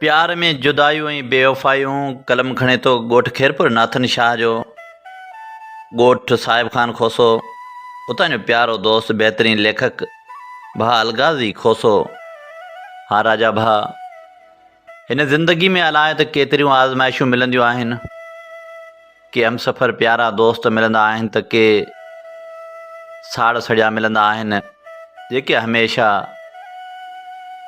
प्यार में जुदायूं ऐं बेवफ़ायूं कलम खणे थो ॻोठ खेरपुर नाथन शाह जो। ॻोठ साहिब ख़ान खोसो, उतां जो प्यारो दोस्त बहितरीन लेखक भा अलगाज़ी खोसो। हा राजा भा, हिन ज़िंदगी में अलाए त केतिरियूं आज़माइशूं मिलंदियूं आहिनि। के हमसफ़र प्यारा दोस्त मिलंदा आहिनि त के साड़ सड़िया मिलंदा आहिनि जेके हमेशह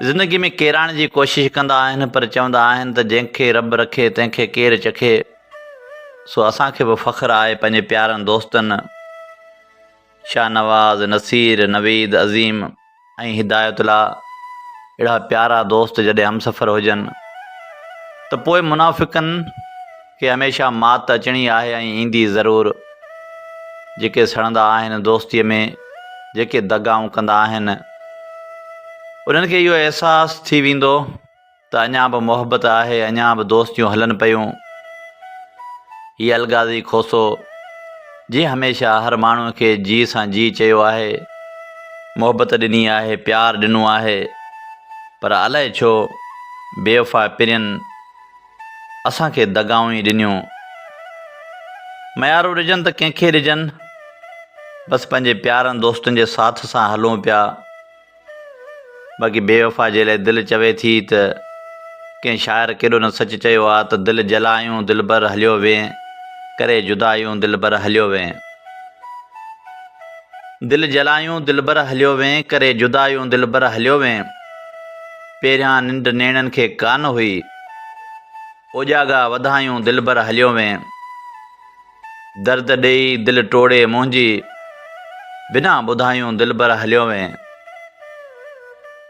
ज़िंदगी में केराइण जी कोशिशि कंदा आहिनि, पर चवंदा आहिनि त जंहिंखे रब रखे तंहिंखे केरु चखे। सो असांखे बि फ़ख़्रु आहे पंहिंजे प्यारनि दोस्तनि शाहनवाज़, नसीर, नवीद, अज़ीम ऐं हिदायतुल्ला अहिड़ा प्यारा दोस्त जॾहिं हमसफ़र हुजनि त पोइ मुनाफ़िक़नि खे हमेशह मात अचणी आहे ऐं ईंदी ज़रूरु। जेके सड़ंदा आहिनि दोस्तीअ में, जेके दगाऊं कंदा आहिनि, उन्हनि खे इहो अहसासु थी वेंदो त अञा बि मोहबत आहे, अञा बि दोस्तियूं हलनि पियूं। हीअ अलगाज़ी खोसो जीअं हमेशह हर माण्हूअ खे जी सां जी चयो आहे, मोहबत ॾिनी आहे, प्यारु ॾिनो आहे, पर अलाए छो बेवफ़ा पिरियनि असांखे दगाऊं ई ॾिनियूं। मयारूं ॾिजनि त कंहिंखे ॾिजनि, बसि पंहिंजे प्यारनि दोस्तनि जे साथ सां हलूं पिया। बाक़ी बेवफ़ा जे लाइ दिलि चवे थी त कंहिं शाइर केॾो न सच चयो आहे त दिलि जलायूं दिलबर हलियो वें, करे जुदायूं दिलबर हलियो वें। दिलि जलायूं दिलबर हलियो वें, करे जुदायूं दिलबर हलियो वें। पहिरियां निंड नेणनि खे कान हुई, ओजागा वधायूं दिलबर हलियो वें। दर्द ॾेई दिलि टोड़े मुंहिंजी, बिना ॿुधायूं दिलबर हलियो वें।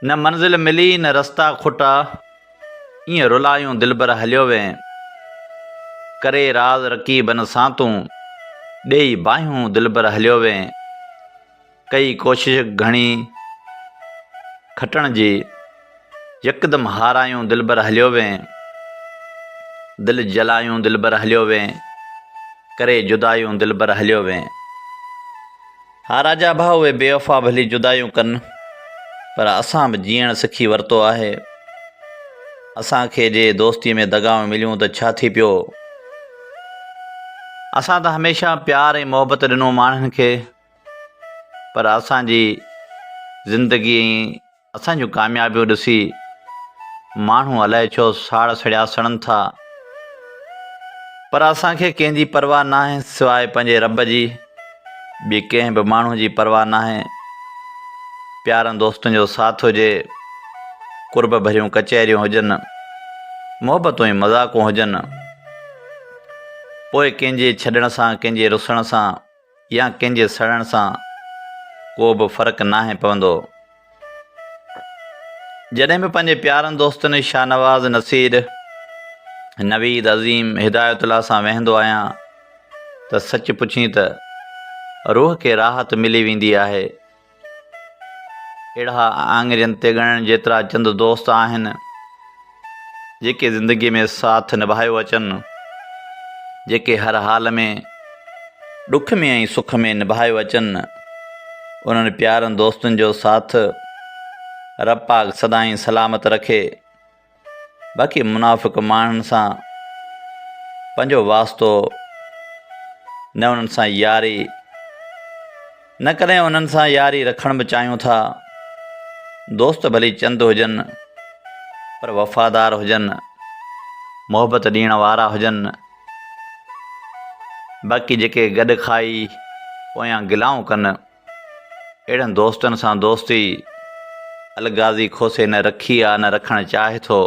न मंज़िल मिली न रस्ता खुटा, ईअं रुलायूं दिलबर हलियो वें। करे राज़ रक़ीबन सां तूं, ॾेई बाहियूं दिलबर हलियो वें। कई कोशिश घणी खटण जी, यकदमि हारायूं दिलबर हलियो वें। दिलि जलायूं दिलबर हलियो वें, करे जुदायूं दिलबर हलियो वें। हा राजा भाउ, उहे बेवफ़ा भली जुदायूं कनि, पर असां बि जीअण सिखी वरितो आहे। असांखे जे दोस्तीअ में दगाऊं मिलियूं त छा थी पियो। असां त हमेशह प्यार ऐं मोहबत ॾिनो माण्हुनि खे, पर असांजी ज़िंदगी ऐं असांजूं कामयाबियूं ॾिसी माण्हू अलाए छो साड़ सड़िया सड़नि था। पर असांखे कंहिंजी परवाह न आहे सवाइ पंहिंजे रब जी। ॿी कंहिं बि माण्हू जी परवाह न आहे। प्यारनि दोस्तनि जो साथ हुजे, कुर्ब भरियूं कचहरियूं हुजनि, मोहबतूं ऐं मज़ाक़ूं हुजनि, पोइ कंहिंजे छॾण सां, कंहिंजे रुसण सां या कंहिंजे सड़ण सां को बि फ़र्क़ु नाहे पवंदो। जॾहिं बि पंहिंजे प्यारनि दोस्तनि शाहनवाज़, नसीर, नवीद, अज़ीम, हिदायतुल्ला सां वेहंदो आहियां त सच पुछी त रूह खे राहत मिली वेंदी आहे। अहिड़ा आङिरियुनि ते ॻणण जेतिरा चंद दोस्त आहिनि जेके ज़िंदगीअ में साथ निभायो अचनि, जेके हर हाल में ॾुख में ऐं सुख में निभायो अचनि, उन्हनि प्यारनि दोस्तनि जो साथ रब पाक सदाईं सलामत रखे। बाक़ी मुनाफ़िक़ माण्हुनि सां पंहिंजो वास्तो न, उन्हनि सां यारी न, कॾहिं उन्हनि सां यारी रखण बि चाहियूं था। दोस्त भली चंद हुजनि, पर वफ़ादार हुजनि, मोहबत ॾियण वारा हुजनि। बाक़ी जेके गॾु खाई पोयां गिलाऊं कनि, अहिड़नि दोस्तनि सां दोस्ती अलगाज़ी खोसे न रखी आहे, न रखणु चाहे थो।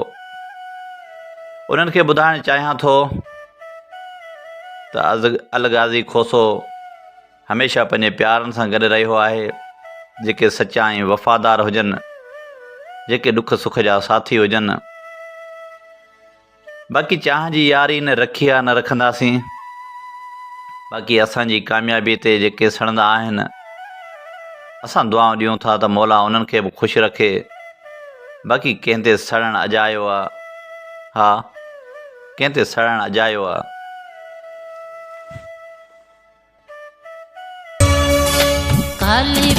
उन्हनि खे ॿुधाइणु चाहियां थो त अलगाज़ी खोसो हमेशह पंहिंजे प्यारनि सां गॾु रहियो आहे, जेके सचा ऐं वफ़ादार हुजनि, जेके ॾुख सुख जा साथी हुजनि। बाक़ी चाह जी यारी न रखी आहे, न रखंदासीं। बाक़ी असांजी कामयाबी ते जेके सड़ंदा आहिनि, असां दुआऊं ॾियूं था त मौला उन्हनि खे बि ख़ुशि रखे। बाक़ी कंहिं ते सड़णु अजायो आहे, हा कंहिं ते सड़णु अजायो आहे। काली